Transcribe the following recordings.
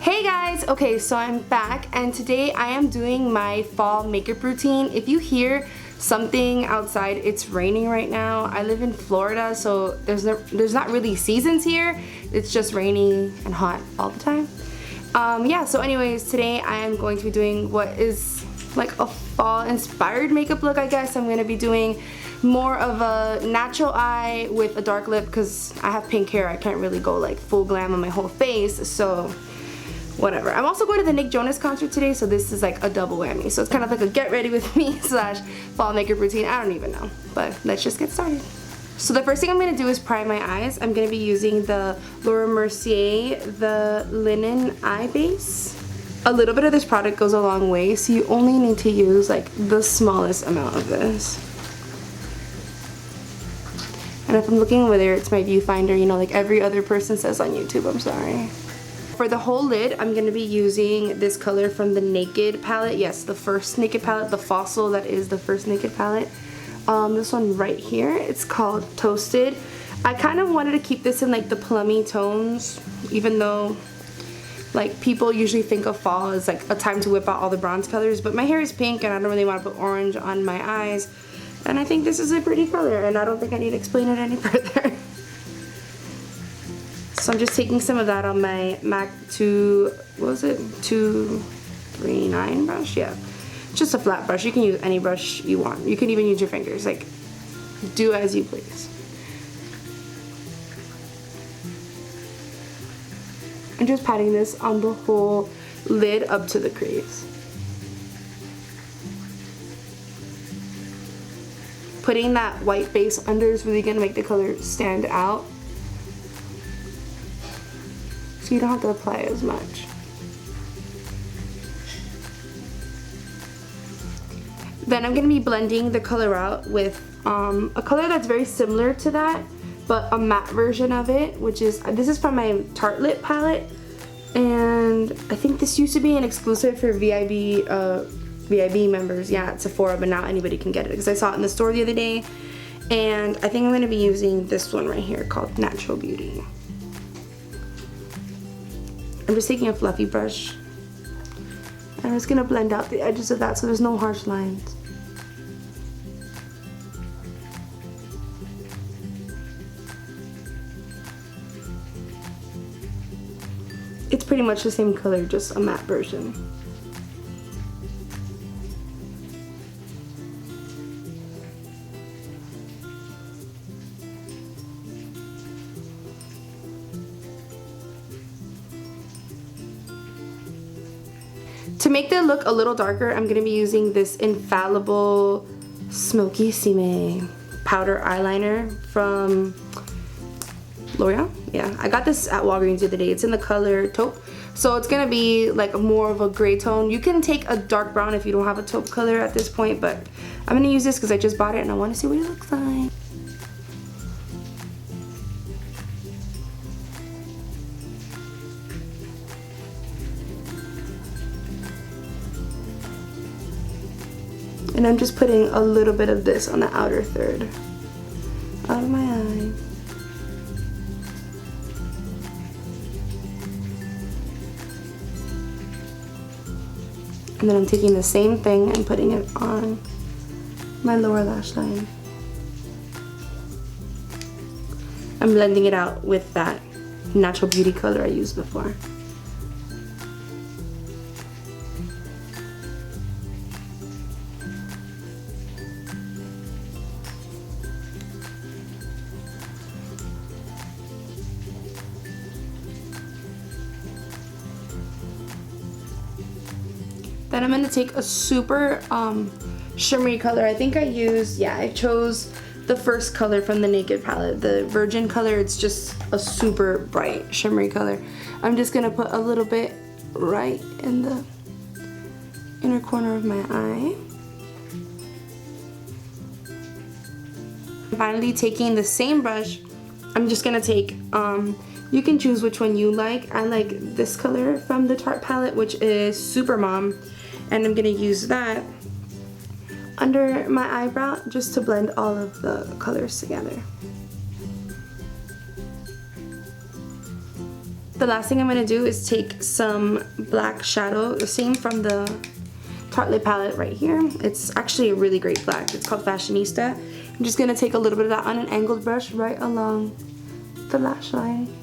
Hey guys! Okay, so I'm back and today I am doing my fall makeup routine. If you hear something outside, it's raining right now. I live in Florida, so there's not really seasons here. It's just rainy and hot all the time. Yeah, so anyways, today I am going to be doing what is like a fall inspired makeup look, I guess. I'm going to be doing more of a natural eye with a dark lip because I have pink hair. I can't really go like full glam on my whole face, so whatever. I'm also going to the Nick Jonas concert today, so this is like a double whammy. So it's kind of like a get ready with me slash fall makeup routine. I don't even know, but let's just get started. So the first thing I'm going to do is prime my eyes. I'm going to be using the Laura Mercier, the Linen Eye Base. A little bit of this product goes a long way, so you only need to use like the smallest amount of this. And if I'm looking over there, it's my viewfinder, you know, like every other person says on YouTube, I'm sorry. For the whole lid, I'm going to be using this color from the Naked palette. Yes, the first Naked palette, the Fossil, that is the first Naked palette. This one right here, it's called Toasted. I kind of wanted to keep this in like the plummy tones, even though like people usually think of fall as like a time to whip out all the bronze colors, but my hair is pink and I don't really want to put orange on my eyes. And I think this is a pretty color, and I don't think I need to explain it any further. So I'm just taking some of that on my MAC 239 brush? Yeah. Just a flat brush. You can use any brush you want. You can even use your fingers. Like, do as you please. I'm just patting this on the whole lid up to the crease. Putting that white base under is really going to make the color stand out. So you don't have to apply as much. Then I'm going to be blending the color out with a color that's very similar to that, but a matte version of it, which is, this is from my Tartelette palette, and I think this used to be an exclusive for VIB members, yeah, at Sephora, but now anybody can get it because I saw it in the store the other day. And I think I'm going to be using this one right here called Natural Beauty. I'm just taking a fluffy brush and I'm just going to blend out the edges of that so there's no harsh lines. It's pretty much the same color, just a matte version. To make the look a little darker, I'm going to be using this Infallible Smoky Cime powder eyeliner from L'Oreal. Yeah, I got this at Walgreens the other day. It's in the color taupe, so it's going to be like more of a gray tone. You can take a dark brown if you don't have a taupe color at this point, but I'm going to use this because I just bought it and I want to see what it looks like. And I'm just putting a little bit of this on the outer third of my eye. And then I'm taking the same thing and putting it on my lower lash line. I'm blending it out with that Natural Beauty color I used before. Then I'm going to take a super shimmery color. I think I used, yeah, I chose the first color from the Naked palette, the Virgin color. It's just a super bright shimmery color. I'm just going to put a little bit right in the inner corner of my eye. Finally, taking the same brush, I'm just going to take, you can choose which one you like. I like this color from the Tarte palette, which is Super Mom. And I'm going to use that under my eyebrow just to blend all of the colors together. The last thing I'm going to do is take some black shadow, the same from the Tartelette palette right here. It's actually a really great black. It's called Fashionista. I'm just going to take a little bit of that on an angled brush right along the lash line,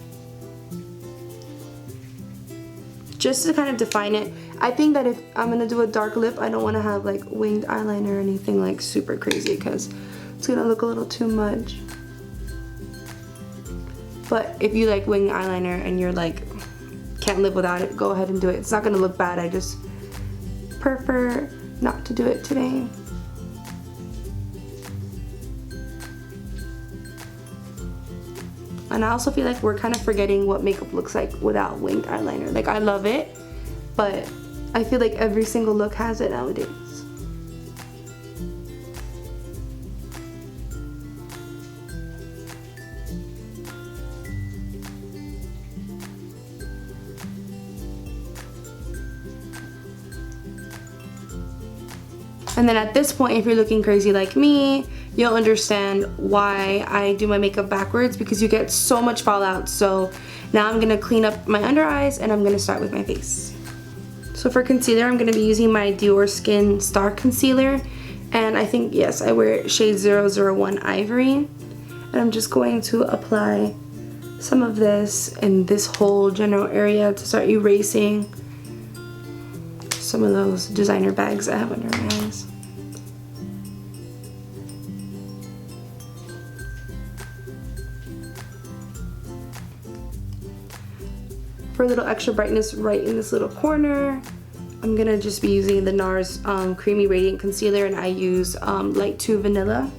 just to kind of define it. I think that if I'm going to do a dark lip, I don't want to have like winged eyeliner or anything like super crazy, because it's going to look a little too much. But if you like winged eyeliner and you're like, can't live without it, go ahead and do it. It's not gonna look bad. I just prefer not to do it today. And I also feel like we're kind of forgetting what makeup looks like without winged eyeliner. Like, I love it, but I feel like every single look has it nowadays. And then at this point, if you're looking crazy like me, you'll understand why I do my makeup backwards, because you get so much fallout. So now I'm gonna clean up my under eyes and I'm gonna start with my face. So for concealer, I'm gonna be using my DIOR Skin Star Concealer. And I think, yes, I wear shade 001 Ivory. And I'm just going to apply some of this in this whole general area to start erasing some of those designer bags I have under my eyes. For a little extra brightness right in this little corner, I'm gonna just be using the NARS Creamy Radiant Concealer, and I use Light 2 Vanilla.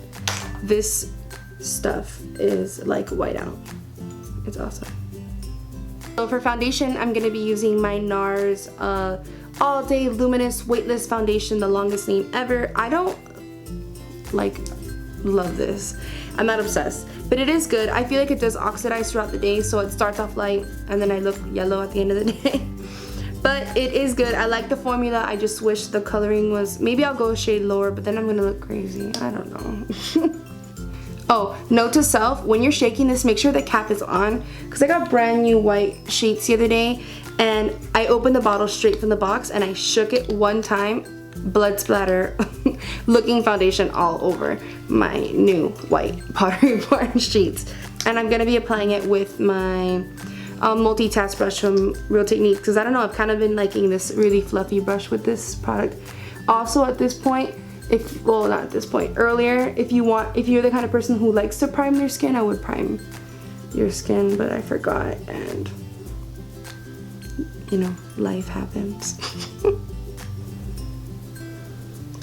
This stuff is like whiteout. It's awesome. So for foundation, I'm gonna be using my NARS All Day Luminous Weightless Foundation, the longest name ever. I don't like love this. I'm not obsessed, but it is good. I feel like it does oxidize throughout the day, so it starts off light and then I look yellow at the end of the day. But it is good. I like the formula. I just wish the coloring was, maybe I'll go a shade lower, but then I'm gonna look crazy. I don't know. Oh, note to self, when you're shaking this, make sure the cap is on, because I got brand new white sheets the other day, and I opened the bottle straight from the box and I shook it one time, blood splatter looking foundation all over my new white Pottery Barn sheets. And I'm gonna be applying it with my multitask brush from Real Techniques, because I don't know, I've kind of been liking this really fluffy brush with this product. Also at this point, well, not at this point, earlier, if you're the kind of person who likes to prime their skin, I would prime your skin, but I forgot, and you know, life happens.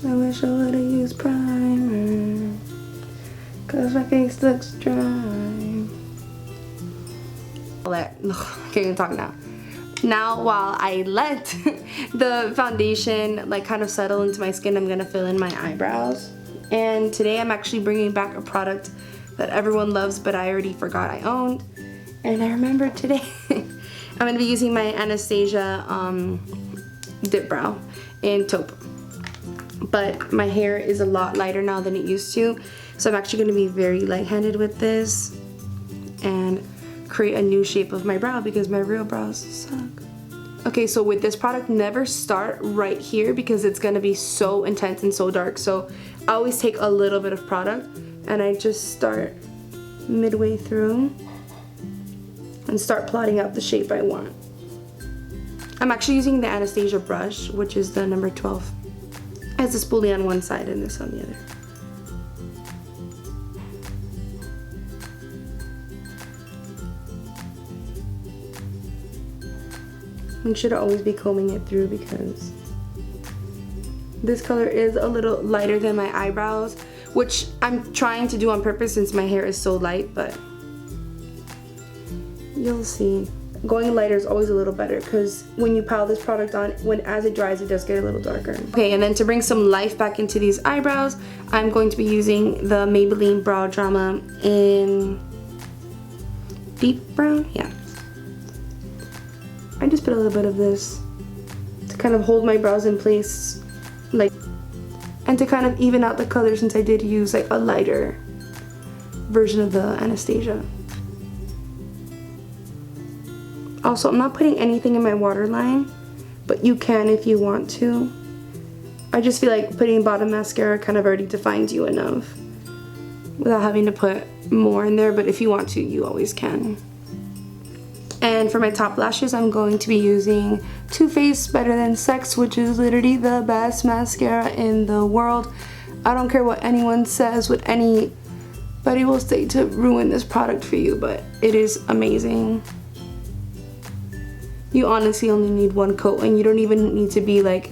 I wish I would've used primer, cause my face looks dry. I can't even talk now. Now, while I let the foundation like kind of settle into my skin, I'm gonna fill in my eyebrows. And today I'm actually bringing back a product that everyone loves, but I already forgot I owned. And I remembered today. I'm gonna be using my Anastasia Dip Brow in Taupe. But my hair is a lot lighter now than it used to. So I'm actually gonna be very light-handed with this and create a new shape of my brow, because my real brows suck. Okay, so with this product, never start right here because it's gonna be so intense and so dark. So I always take a little bit of product and I just start midway through and start plotting out the shape I want. I'm actually using the Anastasia brush, which is the number 12. It has a spoolie on one side and this on the other. Make sure to always be combing it through, because this color is a little lighter than my eyebrows, which I'm trying to do on purpose since my hair is so light, but you'll see. Going lighter is always a little better, because when you pile this product on, as it dries, it does get a little darker. Okay, and then to bring some life back into these eyebrows, I'm going to be using the Maybelline Brow Drama in deep brown. Yeah. I just put a little bit of this to kind of hold my brows in place, like, and to kind of even out the color, since I did use like a lighter version of the Anastasia. Also, I'm not putting anything in my waterline, but you can if you want to. I just feel like putting bottom mascara kind of already defines you enough without having to put more in there, but if you want to, you always can. And for my top lashes, I'm going to be using Too Faced Better Than Sex, which is literally the best mascara in the world. I don't care what anyone says, what anybody will say to ruin this product for you, but it is amazing. You honestly only need one coat, and you don't even need to be like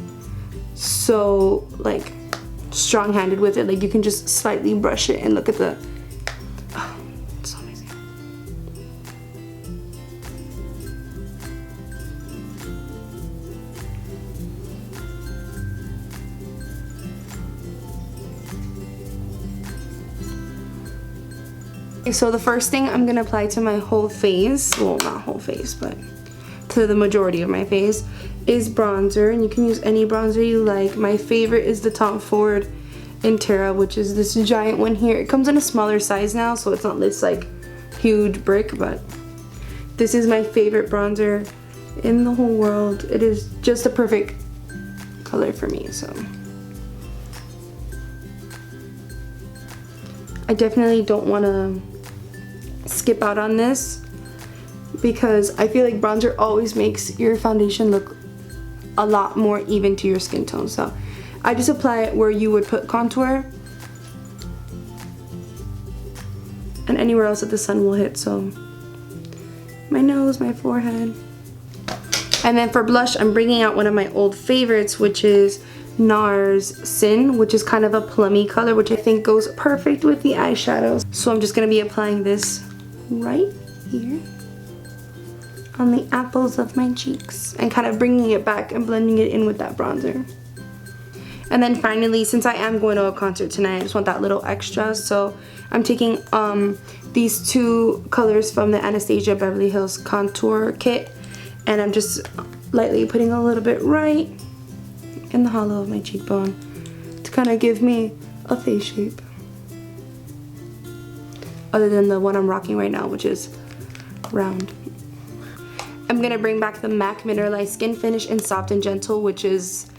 so like strong-handed with it. Like, you can just slightly brush it and look at the, oh, it's so amazing. Okay, so the first thing I'm gonna apply to my whole face, well, not whole face, but to the majority of my face, is bronzer, and you can use any bronzer you like. My favorite is the Tom Ford in TERRA, which is this giant one here. It comes in a smaller size now, so it's not this like huge brick, but this is my favorite bronzer in the whole world. It is just a perfect color for me, so I definitely don't want to skip out on this because I feel like bronzer always makes your foundation look a lot more even to your skin tone. So I just apply it where you would put contour and anywhere else that the sun will hit. So my nose, my forehead. And then for blush, I'm bringing out one of my old favorites, which is NARS Sin, which is kind of a plummy color, which I think goes perfect with the eyeshadows. So I'm just going to be applying this right here on the apples of my cheeks and kind of bringing it back and blending it in with that bronzer. And then finally, since I am going to a concert tonight, I just want that little extra, so I'm taking these two colors from the Anastasia Beverly Hills contour kit, and I'm just lightly putting a little bit right in the hollow of my cheekbone to kind of give me a face shape, other than the one I'm rocking right now, which is round. I'm gonna bring back the MAC Mineralized Skin Finish in Soft and Gentle, which is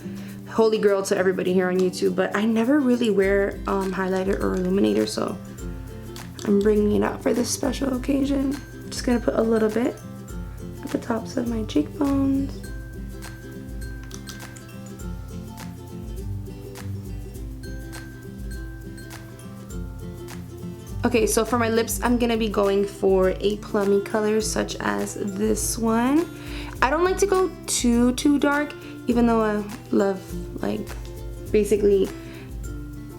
holy grail to everybody here on YouTube, but I never really wear highlighter or illuminator, so I'm bringing it out for this special occasion. Just gonna put a little bit at the tops of my cheekbones. Okay, so for my lips, I'm gonna be going for a plummy color such as this one. I don't like to go too dark, even though I love like basically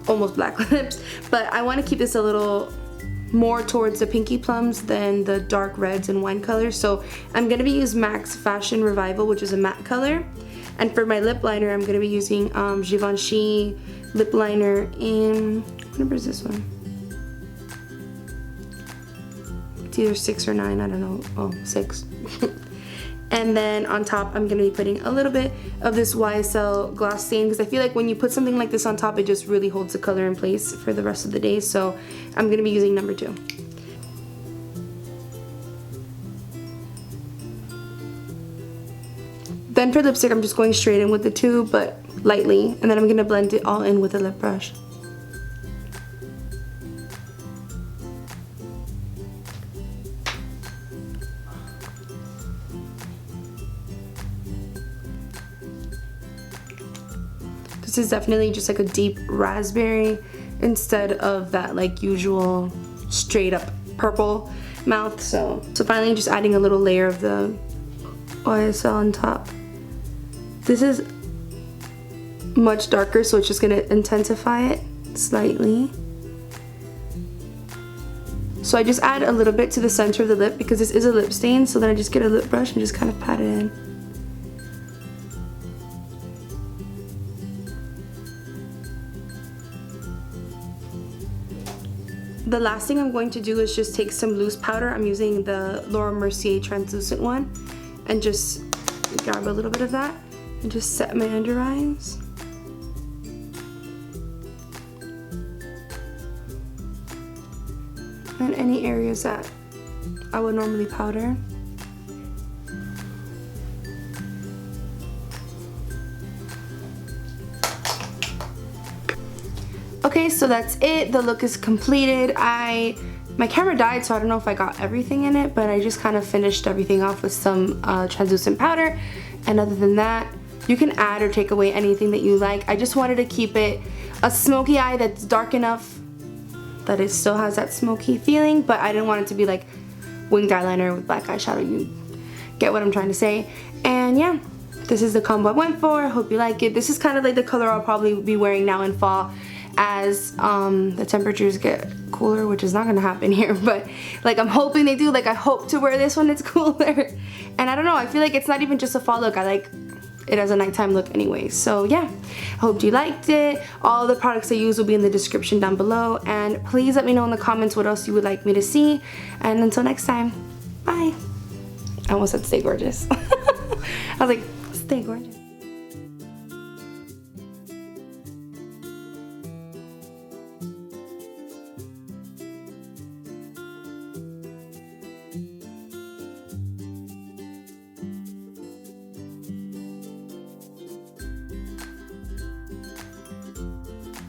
almost black lips, but I want to keep this a little more towards the pinky plums than the dark reds and wine colors. So I'm gonna be using MAC's Fashion Revival, which is a matte color. And for my lip liner, I'm gonna be using Givenchy lip liner in, what number is this one? It's either 6 or 9, I don't know. Oh, 6. And then on top, I'm gonna be putting a little bit of this YSL gloss stain, because I feel like when you put something like this on top, it just really holds the color in place for the rest of the day. So I'm gonna be using number 2. Then for lipstick, I'm just going straight in with the 2, but lightly, and then I'm gonna blend it all in with a lip brush. This is definitely just like a deep raspberry instead of that like usual straight up purple mouth. So finally just adding a little layer of the YSL on top. This is much darker, so it's just gonna intensify it slightly. So I just add a little bit to the center of the lip because this is a lip stain, so then I just get a lip brush and just kind of pat it in. The last thing I'm going to do is just take some loose powder. I'm using the Laura Mercier translucent one, and just grab a little bit of that and just set my under eyes. And any areas that I would normally powder. Okay, so that's it. The look is completed. My camera died, so I don't know if I got everything in it, but I just kind of finished everything off with some translucent powder. And other than that, you can add or take away anything that you like. I just wanted to keep it a smoky eye that's dark enough that it still has that smoky feeling, but I didn't want it to be like winged eyeliner with black eyeshadow. You get what I'm trying to say. And yeah, this is the combo I went for. I hope you like it. This is kind of like the color I'll probably be wearing now in fall as the temperatures get cooler, which is not gonna happen here, but like I'm hoping they do. Like I hope to wear this when it's cooler. And I don't know, I feel like it's not even just a fall look. I like it as a nighttime look anyway. So yeah, I hope you liked it. All the products I use will be in the description down below, and please let me know in the comments what else you would like me to see. And until next time, bye. I almost said stay gorgeous. I was like, stay gorgeous.